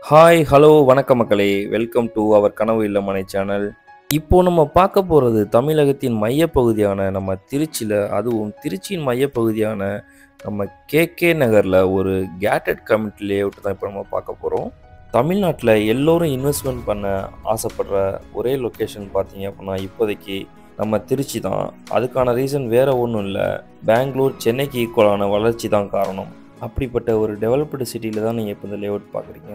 Hi hello வணக்கம் மக்களே, welcome to our கனவு இல்லமனை சேனல். இப்போ நம்ம பார்க்க போகிறது தமிழகத்தின் மையப்பகுதியான நம்ம திருச்சியில், அதுவும் திருச்சியின் மையப்பகுதியான நம்ம கேகே நகரில் ஒரு கேட்டட் கம்யூனிட்டி லேஅவுட் தான் இப்போ நம்ம பார்க்க போகிறோம். தமிழ்நாட்டில் எல்லோரும் இன்வெஸ்ட்மெண்ட் பண்ண ஆசைப்படுற ஒரே லொக்கேஷன் பார்த்தீங்க அப்படின்னா இப்போதைக்கு நம்ம திருச்சி தான். அதுக்கான ரீசன் வேறு ஒன்றும் இல்லை, பெங்களூர் சென்னைக்கு ஈக்குவலான வளர்ச்சி தான் காரணம். அப்படிப்பட்ட ஒரு டெவலப்டு சிட்டியில் தான் நீங்கள் இப்போ இந்த லேஅவுட் பார்க்குறீங்க.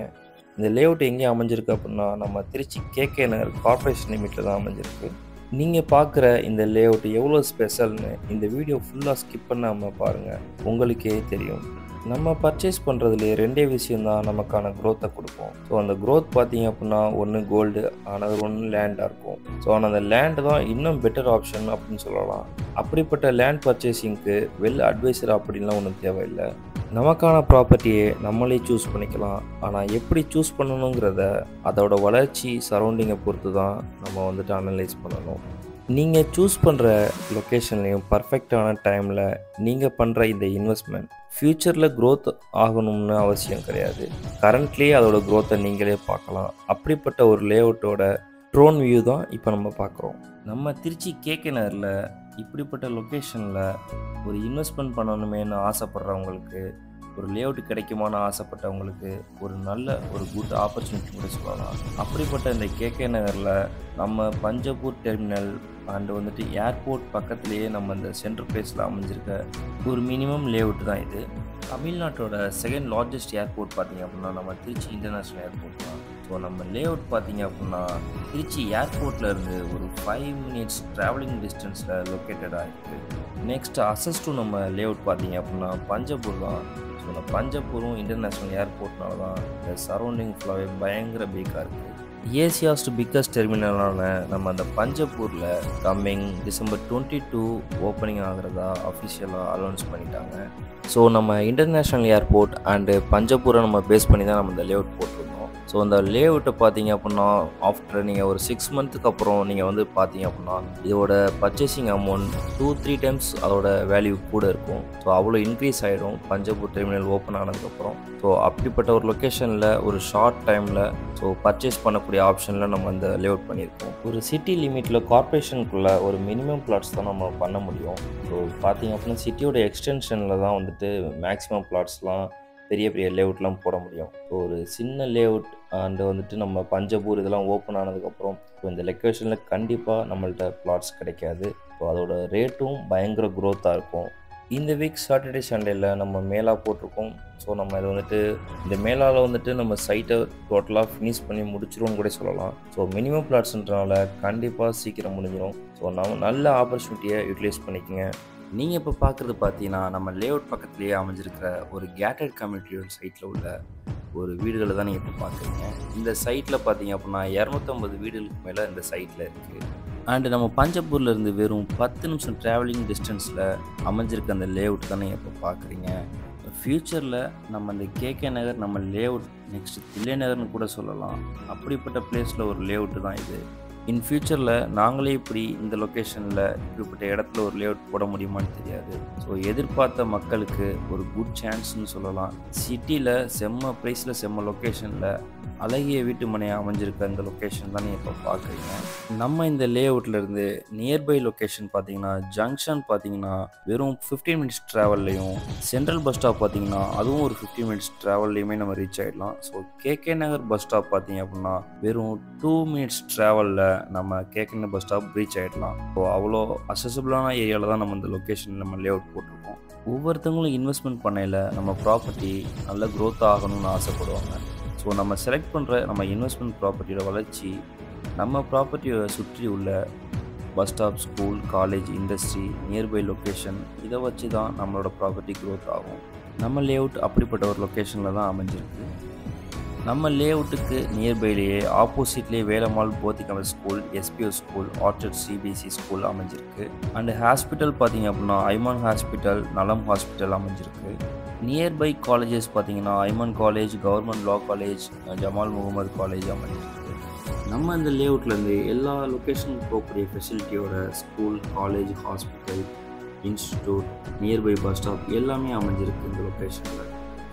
இந்த லேஅவுட் எங்கே அமைஞ்சிருக்கு அப்படின்னா நம்ம திருச்சி கேகே நகர் கார்ப்பரேஷன் லிமிட்டில் தான் அமைஞ்சிருக்கு. நீங்கள் பார்க்குற இந்த லேஅவுட் எவ்வளோ ஸ்பெஷல்னு இந்த வீடியோ ஃபுல்லாக ஸ்கிப் பண்ணாமல் பாருங்கள், உங்களுக்கே தெரியும். நம்ம பர்ச்சேஸ் பண்ணுறதுலே ரெண்டே விஷயந்தான் நமக்கான க்ரோத்தை கொடுப்போம். ஸோ அந்த க்ரோத் பார்த்தீங்க அப்படின்னா ஒன்று கோல்டு, ஆனால் ஒன்று லேண்டாக இருக்கும். ஸோ ஆனால் அந்த லேண்டு தான் இன்னும் பெட்டர் ஆப்ஷன் அப்படின்னு சொல்லலாம். அப்படிப்பட்ட லேண்ட் பர்ச்சேசிங்க்கு வெல் அட்வைசர் அப்படின்லாம் ஒன்றும் தேவையில்லை. நமக்கான ப்ராப்பர்ட்டியை நம்மளே சூஸ் பண்ணிக்கலாம். ஆனால் எப்படி சூஸ் பண்ணணுங்கிறத அதோட வளர்ச்சி சரௌண்டிங்கை பொறுத்து தான் நம்ம வந்துட்டு அனலைஸ் பண்ணணும். நீங்கள் சூஸ் பண்ணுற லொக்கேஷன்லேயும் பர்ஃபெக்டான டைமில் நீங்கள் பண்ணுற இந்த இன்வெஸ்ட்மெண்ட் ஃப்யூச்சரில் க்ரோத் ஆகணும்னு அவசியம் கிடையாது. கரண்ட்லேயே அதோட க்ரோத்தை நீங்களே பார்க்கலாம். அப்படிப்பட்ட ஒரு லேஅவுட்டோட ட்ரோன் வியூ தான் இப்போ நம்ம பார்க்குறோம். நம்ம திருச்சி கேகே நகரில் இப்படிப்பட்ட லொக்கேஷனில் ஒரு இன்வெஸ்ட்மெண்ட் பண்ணணுமேனு ஆசைப்படுறவங்களுக்கு, ஒரு லேஅவுட் கிடைக்குமான்னு ஆசைப்பட்டவங்களுக்கு ஒரு நல்ல ஒரு குட் ஆப்பர்ச்சுனிட்டி கூட சொல்லலாம். அப்படிப்பட்ட இந்த கேகே நகரில் நம்ம பஞ்சப்பூர் டெர்மினல் அண்டு வந்துட்டு ஏர்போர்ட் பக்கத்துலேயே நம்ம இந்த சென்ட்ரல் பிளேஸில் அமைஞ்சிருக்க ஒரு மினிமம் லேஅவுட் தான் இது. தமிழ்நாட்டோட செகண்ட் லார்ஜஸ்ட் ஏர்போர்ட் பார்த்திங்க அப்படின்னா நம்ம திருச்சி இன்டர்நேஷ்னல் ஏர்போர்ட் தான். ஸோ நம்ம லேஅவுட் பார்த்திங்க அப்படின்னா திருச்சி ஏர்போர்ட்டில் இருந்து ஒரு 5 மினிட்ஸ் ட்ராவலிங் டிஸ்டன்ஸில் லொக்கேட்டடாக இருக்குது. நெக்ஸ்ட் அசஸ் டு நம்ம லேஅவுட் பார்த்திங்க அப்படின்னா பஞ்சப்பூர் தான். ஸோ இந்த பஞ்சப்பூரும் இன்டர்நேஷ்னல் ஏர்போர்ட்னால தான் இந்த சரௌண்டிங் ஃபுல்லாகவே பயங்கர பீக்காக இருக்குது. ஏசியாஸ்ட் பிக்கஸ்ட் டெர்மினலான நம்ம அந்த பஞ்சப்பூரில் கம்மிங் December 22 ஓப்பனிங் ஆகிறதா அஃபிஷியலாக அனௌன்ஸ் பண்ணிட்டாங்க. ஸோ நம்ம இன்டர்நேஷ்னல் ஏர்போர்ட் அண்டு பஞ்சப்பூரை நம்ம பேஸ் பண்ணி தான் நம்ம இந்த லேஅவுட் போட்டிருந்தோம். ஸோ அந்த லேஅவுட்டை பார்த்தீங்க அப்படின்னா ஆஃப்டர் நீங்கள் ஒரு 6 மந்த்துக்கு அப்புறம் நீங்கள் வந்து பார்த்தீங்க அப்படின்னா இதோட பர்ச்சேசிங் அமௌண்ட் 2-3 டைம்ஸ் அதோட வேல்யூ கூட இருக்கும். ஸோ அவ்வளோ இன்க்ரீஸ் ஆகிடும் பஞ்சப்பூர் டெர்மினல் ஓப்பன் ஆனதுக்கப்புறம். ஸோ அப்படிப்பட்ட ஒரு லொக்கேஷனில் ஒரு ஷார்ட் டைமில் ஸோ பர்ச்சேஸ் பண்ணக்கூடிய ஆப்ஷனில் நம்ம இந்த லேஅவுட் பண்ணியிருக்கோம். ஒரு சிட்டி லிமிட்டில் கார்ப்பரேஷனுக்குள்ளே ஒரு மினிமம் பிளாட்ஸ் தான் நம்ம பண்ண முடியும். ஸோ பார்த்தீங்க அப்படின்னா சிட்டியோட எக்ஸ்டென்ஷனில் தான் வந்துட்டு மேக்ஸிமம் பிளாட்ஸ்லாம் பெரிய பெரிய லேஅவுட்லாம் போட முடியும். ஸோ ஒரு சின்ன லேஅவுட் அண்டு வந்துட்டு நம்ம பஞ்சப்பூர் இதெல்லாம் ஓப்பன் ஆனதுக்கப்புறம் ஸோ இந்த லொக்கேஷனில் கண்டிப்பாக நம்மள்ட்ட பிளாட்ஸ் கிடைக்காது. ஸோ அதோட ரேட்டும் பயங்கர க்ரோத்தாக இருக்கும். இந்த வீக் சாட்டர்டே சண்டேயில் நம்ம மேலா போட்டிருக்கோம். ஸோ நம்ம இதை வந்துட்டு இந்த மேலாவில் வந்துட்டு நம்ம சைட்டை டோட்டலாக ஃபினிஷ் பண்ணி முடிச்சிருவோம்னு கூட சொல்லலாம். ஸோ மினிமம் பிளாட்ஸ்ன்றனால கண்டிப்பாக சீக்கிரம் முடிஞ்சிடும். ஸோ நம்ம நல்ல ஆப்பர்ச்சுனிட்டியை யூட்டிலைஸ் பண்ணிக்கோங்க. நீங்கள் இப்போ பார்க்குறது பார்த்தீங்கன்னா நம்ம லேஅவுட் பக்கத்துலேயே அமைஞ்சிருக்கிற ஒரு கேட்டட் கம்யூனிட்டியோட சைட்டில் உள்ள ஒரு வீடுகளை தான் நீங்கள் இப்போ பார்க்குறீங்க. இந்த சைட்டில் பார்த்தீங்க அப்படின்னா 250 வீடுகளுக்கு மேலே இந்த சைட்டில் இருக்குது. அண்டு நம்ம பஞ்சப்பூரில் இருந்து வெறும் 10 நிமிஷம் ட்ராவலிங் டிஸ்டன்ஸில் அமைஞ்சிருக்க அந்த லேஅவுட் தான் நீங்கள் இப்போ பார்க்குறீங்க. ஃப்யூச்சரில் நம்ம இந்த கேகே நகர் நம்ம லேஅவுட் நெக்ஸ்ட் தில்லை நகர்னு கூட சொல்லலாம். அப்படிப்பட்ட பிளேஸில் ஒரு லேஅவுட்டு தான் இது. இன் ஃப்யூச்சரில் நாங்களே இப்படி இந்த லொக்கேஷனில் இப்படிப்பட்ட இடத்துல ஒரு லேஅவுட் போட முடியுமான்னு தெரியாது. ஸோ எதிர்பார்த்த மக்களுக்கு ஒரு குட் சான்ஸ்னு சொல்லலாம். சிட்டியில் செம்ம ப்ரைஸில் செம்ம லொக்கேஷனில் அழகிய வீட்டு மனையாக அமைஞ்சிருக்க இந்த லொக்கேஷன் தான் நீங்கள் இப்போ பார்க்குறீங்க. நம்ம இந்த லேஅவுட்லேருந்து நியர்பை லொக்கேஷன் பார்த்தீங்கன்னா ஜங்ஷன் பார்த்தீங்கன்னா வெறும் 15 மினிட்ஸ் ட்ராவல்லையும், சென்ட்ரல் பஸ் ஸ்டாப் பார்த்தீங்கன்னா அதுவும் ஒரு 15 மினிட்ஸ் ட்ராவல்லையுமே நம்ம ரீச் ஆகிடலாம். ஸோ கேகே நகர் பஸ் ஸ்டாப் பார்த்தீங்க அப்படின்னா வெறும் 2 மினிட்ஸ் ட்ராவலில் நம்ம கேகே நகர் பஸ் ஸ்டாப் ரீச் ஆகிடலாம். ஸோ அவ்வளோ அசசபிளான ஏரியாவில் தான் நம்ம இந்த லொக்கேஷனில் நம்ம லேஅவுட் போட்டிருக்கோம். ஒவ்வொருத்தவங்களும் இன்வெஸ்ட்மெண்ட் பண்ணையில் நம்ம ப்ராப்பர்ட்டி நல்ல க்ரோத் ஆகணும்னு ஆசைப்படுவாங்க. ஸோ நம்ம செலக்ட் பண்ணுற நம்ம இன்வெஸ்ட்மெண்ட் ப்ராப்பர்ட்டியோட வளர்ச்சி நம்ம ப்ராப்பர்ட்டியை சுற்றி உள்ள bus stop, school, college, industry, nearby location இதை வச்சு தான் நம்மளோட ப்ராப்பர்ட்டி க்ரோத் ஆகும். நம்ம லேஅவுட் அப்படிப்பட்ட ஒரு லொக்கேஷனில் தான் அமைஞ்சிருக்கு. நம்ம லேஅவுட்டுக்கு நியர்பைலேயே ஆப்போசிட்லேயே வேலம்மாள் போத்திகம school, SPO school, Orchard CBSE school அமைஞ்சிருக்கு. அண்டு ஹாஸ்பிட்டல் பார்த்தீங்க அப்படின்னா ஐமான் ஹாஸ்பிட்டல், நலம் ஹாஸ்பிட்டல் அமைஞ்சிருக்கு. நியர்பை காலேஜஸ் பார்த்தீங்கன்னா Aiman college, government law college, Jamal Mohamed college அமைஞ்சிருக்கு. நம்ம இந்த லேஅவுட்லேருந்து எல்லா லொக்கேஷனுக்கு போகக்கூடிய ஃபெசிலிட்டியோட school, college, hospital, institute, nearby bus stop எல்லாமே அமைஞ்சிருக்கு இந்த லொக்கேஷனில்.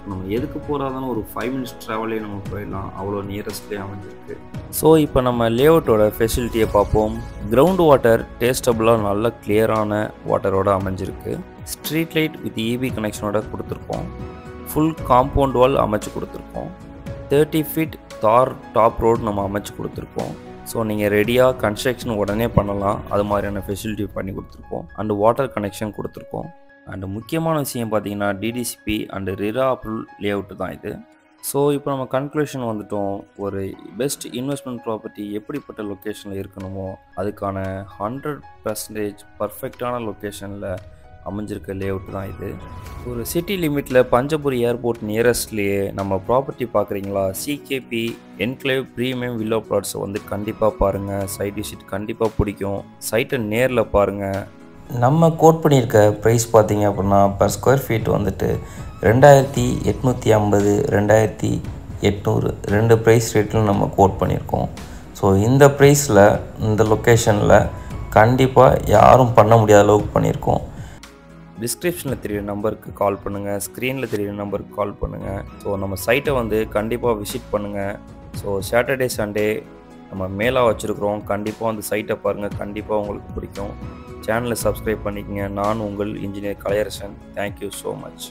நம்ம எதுக்கு போகிறதாலும் ஒரு 5 மினிட்ஸ் ட்ராவலே நம்ம போயிடலாம், அவ்வளோ நியரஸ்ட்லேயே அமைஞ்சிருக்கு. ஸோ இப்போ நம்ம லேஅவுட்டோட ஃபெசிலிட்டியை பார்ப்போம். கிரவுண்ட் வாட்டர் டேஸ்டபுளாக நல்ல கிளியரான வாட்டரோட அமைஞ்சிருக்கு. ஸ்ட்ரீட் லைட் வித் இபி கனெக்ஷனோட கொடுத்துருக்கோம். ஃபுல் காம்பவுண்ட் வால் அமைச்சு கொடுத்துருக்கோம். 30 ஃபீட் தார் டாப் ரோடு நம்ம அமைச்சு கொடுத்துருக்கோம். ஸோ நீங்கள் ரெடியாக கன்ஸ்ட்ரக்ஷன் உடனே பண்ணலாம், அது மாதிரியான ஃபெசிலிட்டி பண்ணி கொடுத்துருக்கோம். அண்டு வாட்டர் கனெக்ஷன் கொடுத்துருக்கோம். அண்டு முக்கியமான விஷயம் பார்த்தீங்கன்னா டிடிசிபி அண்டு ரிரா அப்ரூவல் லேஅவுட்டு தான் இது. ஸோ இப்போ நம்ம கன்க்ளூஷன் வந்துட்டோம். ஒரு பெஸ்ட் இன்வெஸ்ட்மெண்ட் ப்ராப்பர்ட்டி எப்படிப்பட்ட லொக்கேஷனில் இருக்கணுமோ அதுக்கான 100% பர்ஃபெக்டான லொக்கேஷனில் அமைஞ்சிருக்க லேஅவுட் தான் இது. ஒரு சிட்டி லிமிட்டில் பஞ்சபுரி ஏர்போர்ட் நியரஸ்ட்லேயே நம்ம ப்ராப்பர்ட்டி பார்க்குறீங்களா, சிகேபி என்க்ளேவ் ப்ரீமியம் வில்லோ ப்ளாட்ஸை வந்து கண்டிப்பாக பாருங்கள். சைட் விசிட் கண்டிப்பாக பிடிக்கும். சைட்டை நேரில் பாருங்கள். நம்ம கோட் பண்ணியிருக்க ப்ரைஸ் பார்த்தீங்க அப்படின்னா பர் ஸ்கொயர் ஃபீட் வந்துட்டு 2850 2800 ரெண்டு ப்ரைஸ் ரேட்டில் நம்ம கோட் பண்ணியிருக்கோம். ஸோ இந்த ப்ரைஸில் இந்த லொக்கேஷனில் கண்டிப்பாக யாரும் பண்ண முடியாத அளவுக்கு பண்ணியிருக்கோம். டிஸ்கிரிப்ஷனில் தெரியுற நம்பருக்கு கால் பண்ணுங்கள், ஸ்க்ரீனில் தெரியுற நம்பருக்கு கால் பண்ணுங்கள். ஸோ நம்ம சைட்டை வந்து கண்டிப்பாக விசிட் பண்ணுங்கள். ஸோ சாட்டர்டே சண்டே நம்ம மேலாக வச்சுருக்குறோம். கண்டிப்பாக அந்த சைட்டை பாருங்கள், கண்டிப்பாக உங்களுக்கு பிடிக்கும். சேனலை சப்ஸ்கிரைப் பண்ணிக்கங்க. நான் உங்கள் engineer Kalaiyarasan. Thank you so much.